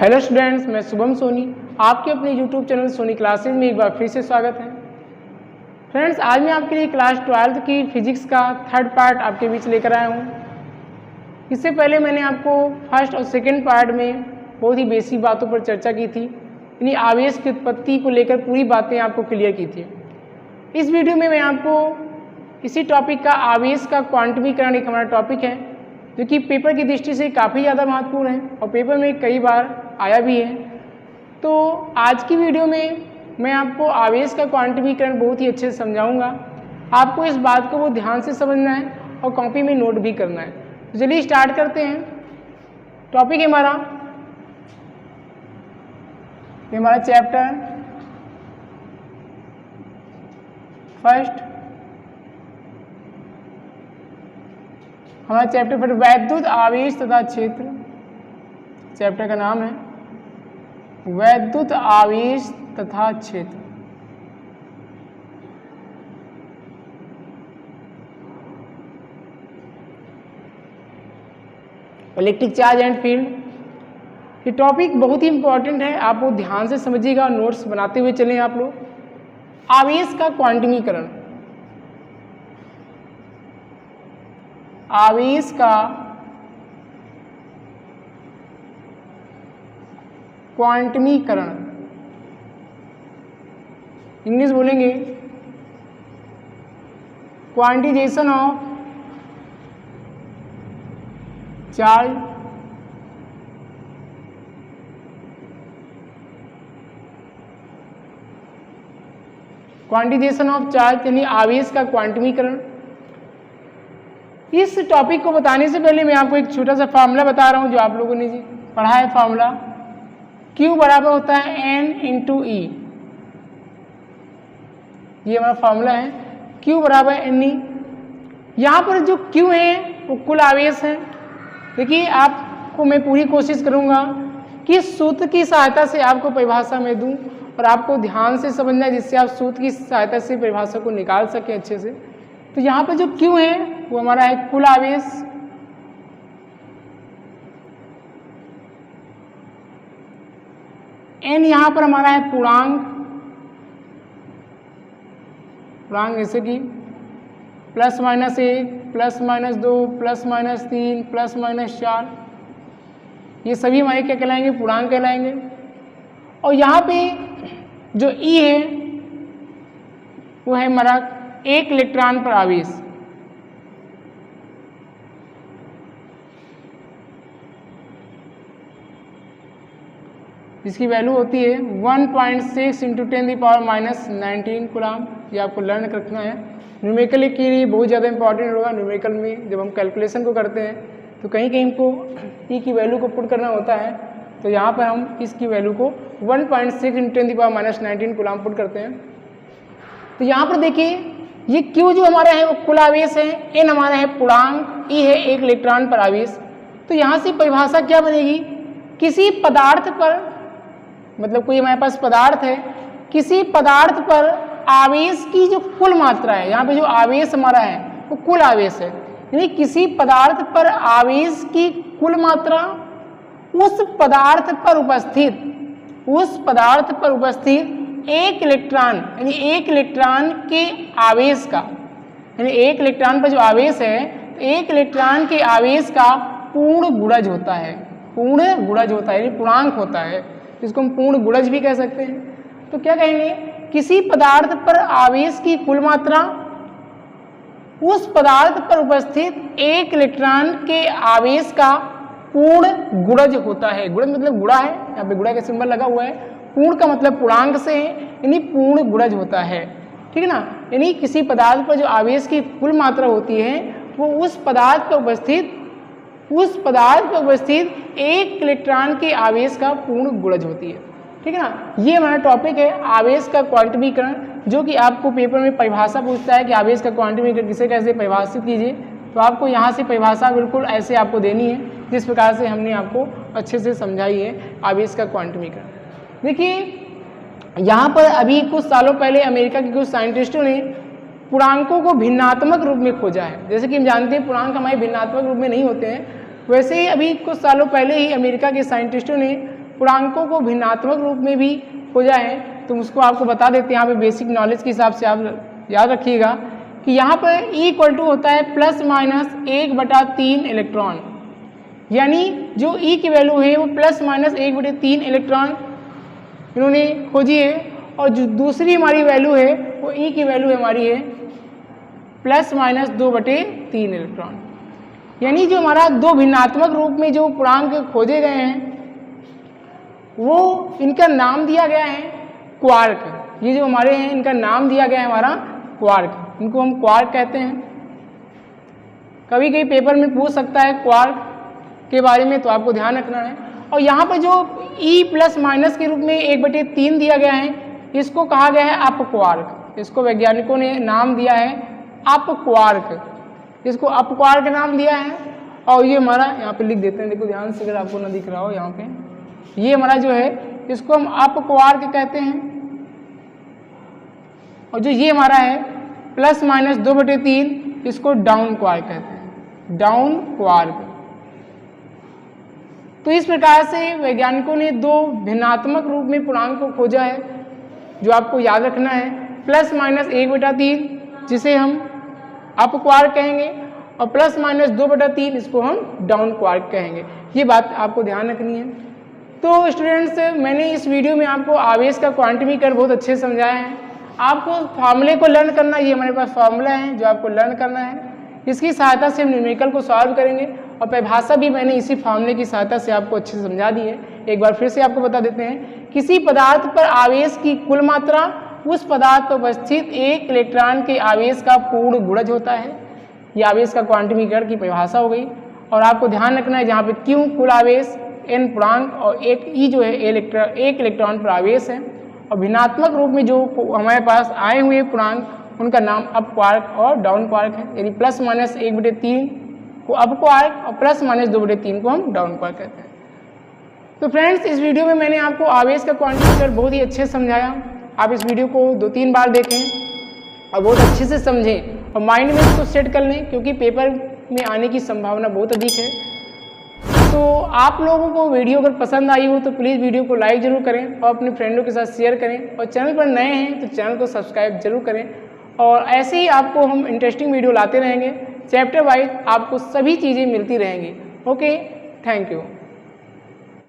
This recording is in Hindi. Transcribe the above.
हेलो स्टूडेंट्स, मैं शुभम सोनी आपके अपने यूट्यूब चैनल सोनी क्लासेज में एक बार फिर से स्वागत है। फ्रेंड्स, आज मैं आपके लिए क्लास 12th की फिजिक्स का थर्ड पार्ट आपके बीच लेकर आया हूँ। इससे पहले मैंने आपको फर्स्ट और सेकंड पार्ट में बहुत ही बेसिक बातों पर चर्चा की थी, यानी आवेश की उत्पत्ति को लेकर पूरी बातें आपको क्लियर की थी। इस वीडियो में मैं आपको इसी टॉपिक का आवेश का क्वांटमीकरण एक हमारा टॉपिक है, जो कि पेपर की दृष्टि से काफ़ी ज़्यादा महत्वपूर्ण है और पेपर में कई बार आया भी है। तो आज की वीडियो में मैं आपको आवेश का क्वांटमीकरण बहुत ही अच्छे से समझाऊंगा। आपको इस बात को बहुत ध्यान से समझना है और कॉपी में नोट भी करना है। तो चलिए स्टार्ट करते हैं। टॉपिक है हमारा चैप्टर फर्स्ट, हमारा चैप्टर पर वैद्युत आवेश तथा क्षेत्र। चैप्टर का नाम है वैद्युत आवेश तथा क्षेत्र। इलेक्ट्रिक चार्ज एंड फील्ड, ये टॉपिक बहुत ही इंपॉर्टेंट है। आप वो ध्यान से समझिएगा, नोट्स बनाते हुए चलें आप लोग। आवेश का क्वांटमीकरण, आवेश का क्वांटमीकरण, इंग्लिश बोलेंगे quantisation of charge quantisation of charge यानी आवेश का क्वांटमीकरण। इस टॉपिक को बताने से पहले मैं आपको एक छोटा सा फार्मूला बता रहा हूं जो आप लोगों ने पढ़ा है। फार्मूला Q बराबर होता है N इंटू E। ये हमारा फार्मूला है, Q बराबर N E। यहाँ पर जो Q है वो कुल आवेश है। देखिए, आपको मैं पूरी कोशिश करूँगा कि सूत्र की सहायता से आपको परिभाषा में दूँ और आपको ध्यान से समझना है, जिससे आप सूत्र की सहायता से परिभाषा को निकाल सकें अच्छे से। तो यहाँ पर जो Q है वो हमारा है कुल आवेश, N यहाँ पर हमारा है पूर्णांक, जैसे कि plus minus 1, plus minus 2, plus minus 3, plus minus 4, ये सभी हमारे क्या कहलाएंगे? पूर्णांक कहलाएंगे। और यहाँ पे जो E है वो है हमारा 1 इलेक्ट्रॉन पर आवेश। जिसकी वैल्यू होती है 1.6 इंटू 10⁻⁻19 कूलम। ये आपको लर्न रखना है। न्यूमेरिकल के लिए बहुत ज़्यादा इंपॉर्टेंट होगा। न्यूमेरिकल में जब हम कैलकुलेशन को करते हैं तो कहीं कहीं हमको E की वैल्यू को पुट करना होता है, तो यहाँ पर हम इसकी वैल्यू को 1.6 इंटू 10⁻⁻19 कूलम पुट करते हैं। तो यहाँ पर देखिए, ये Q जो हमारा है वो कुल आवेश है, N हमारा है पूर्णांक, E है 1 इलेक्ट्रॉन पर आवेश। तो यहाँ से परिभाषा क्या बनेगी? किसी पदार्थ पर, मतलब कोई हमारे पास पदार्थ है, किसी पदार्थ पर आवेश की जो कुल मात्रा है, यहाँ पे जो आवेश हमारा है वो कुल आवेश है, यानी किसी पदार्थ पर आवेश की कुल मात्रा उस पदार्थ पर उपस्थित 1 इलेक्ट्रॉन, यानी 1 इलेक्ट्रॉन के आवेश का, यानी 1 इलेक्ट्रॉन पर जो आवेश है, 1 इलेक्ट्रॉन के आवेश का पूर्ण गुणज होता है। पूर्ण गुणज होता है यानी पूर्णांक होता है, जिसको हम पूर्ण गुणज भी कह सकते हैं। तो क्या कहेंगे? किसी पदार्थ पर आवेश की कुल मात्रा उस पदार्थ पर उपस्थित 1 इलेक्ट्रॉन के आवेश का पूर्ण गुणज होता है। गुणज मतलब गुणा है, यहाँ पे गुणा का सिंबल लगा हुआ है। पूर्ण का मतलब पूर्णांक से है, यानी पूर्ण गुणज होता है। ठीक है ना? यानी किसी पदार्थ पर जो आवेश की कुल मात्रा होती है वो उस पदार्थ पर उपस्थित 1 इलेक्ट्रॉन के आवेश का पूर्ण गुणज होती है। ठीक है ना? ये हमारा टॉपिक है आवेश का क्वांटमीकरण, जो कि आपको पेपर में परिभाषा पूछता है कि आवेश का क्वांटमीकरण किसे कैसे परिभाषित कीजिए। तो आपको यहाँ से परिभाषा बिल्कुल ऐसे आपको देनी है, जिस प्रकार से हमने आपको अच्छे से समझाई है आवेश का क्वांटमीकरण। देखिए, यहाँ पर अभी कुछ सालों पहले अमेरिका के कुछ साइंटिस्टों ने पूर्णांकों को भिन्नात्मक रूप में खोजा है। जैसे कि हम जानते हैं पूर्णांक हमारे भिन्नात्मक रूप में नहीं होते हैं, वैसे ही अभी कुछ सालों पहले ही अमेरिका के साइंटिस्टों ने पूर्णांकों को भिन्नात्मक रूप में भी खोजा है, तो उसको आपको बता देते हैं। यहाँ पे बेसिक नॉलेज के हिसाब से आप याद रखिएगा कि यहाँ पर E इक्वल टू होता है ±1/3 इलेक्ट्रॉन, यानी जो E की वैल्यू है वो ±1/3 इलेक्ट्रॉन इन्होंने खोजी है, और जो दूसरी हमारी वैल्यू है वो E की वैल्यू हमारी है ±2/3 इलेक्ट्रॉन। यानी जो हमारा दो भिन्नात्मक रूप में जो पूर्णांक खोजे गए हैं वो इनका नाम दिया गया है क्वार्क। ये जो हमारे हैं इनका नाम दिया गया है हमारा क्वार्क, इनको हम क्वार्क कहते हैं। कभी कभी पेपर में पूछ सकता है क्वार्क के बारे में, तो आपको ध्यान रखना है। और यहाँ पर जो E+ के रूप में 1/3 दिया गया है, इसको कहा गया है अपक्वार्क। इसको वैज्ञानिकों ने नाम दिया है अपक्वार्क, इसको अपक्वार्क नाम दिया है। और ये हमारा यहाँ पे लिख देते हैं, देखो ध्यान से, अगर आपको ना दिख रहा हो यहाँ पे, ये हमारा जो है इसको हम अपक्वार्क कहते हैं। और जो ये हमारा है ±2/3, इसको डाउन क्वार्क कहते हैं, डाउन क्वार्क। तो इस प्रकार से वैज्ञानिकों ने दो भिन्नात्मक रूप में पूर्णांक को खोजा है, जो आपको याद रखना है। ±1/3 जिसे हम अप क्वार्क कहेंगे, और ±2/3 इसको हम डाउन क्वार्क कहेंगे। ये बात आपको ध्यान रखनी है। तो स्टूडेंट्स, मैंने इस वीडियो में आपको आवेश का क्वांटिमीकरण बहुत अच्छे से समझाया है। आपको फार्मूले को लर्न करना, ये हमारे पास फार्मूला है जो आपको लर्न करना है। इसकी सहायता से हम न्यूमेरिकल को सॉल्व करेंगे, और परिभाषा भी मैंने इसी फार्मूले की सहायता से आपको अच्छे से समझा दी है। एक बार फिर से आपको बता देते हैं, किसी पदार्थ पर आवेश की कुल मात्रा उस पदार्थ पर उपस्थित एक इलेक्ट्रॉन के आवेश का पूर्ण गुणज होता है। ये आवेश का क्वांटिमीकरण की परिभाषा हो गई। और आपको ध्यान रखना है, जहाँ पे Q कुल आवेश, N पूर्णांक और एक E जो है एक इलेक्ट्रॉन पर आवेश है। और भिन्नात्मक रूप में जो हमारे पास आए हुए पूर्णांक, उनका नाम अप क्वार्क और डाउन क्वार्क है। यानी ±1/3 को अप क्वार्क और ±2/3 को हम डाउन क्वार्क कहते हैं। तो फ्रेंड्स, इस वीडियो में मैंने आपको आवेश का क्वांटिमीकरण बहुत ही अच्छे से समझाया। आप इस वीडियो को 2-3 बार देखें और बहुत अच्छे से समझें, और माइंड में इसको सेट कर लें, क्योंकि पेपर में आने की संभावना बहुत अधिक है। तो आप लोगों को वीडियो अगर पसंद आई हो तो प्लीज़ वीडियो को लाइक ज़रूर करें, और अपने फ्रेंडों के साथ शेयर करें, और चैनल पर नए हैं तो चैनल को सब्सक्राइब जरूर करें। और ऐसे ही आपको हम इंटरेस्टिंग वीडियो लाते रहेंगे, चैप्टर वाइज आपको सभी चीज़ें मिलती रहेंगी। Okay, thank you.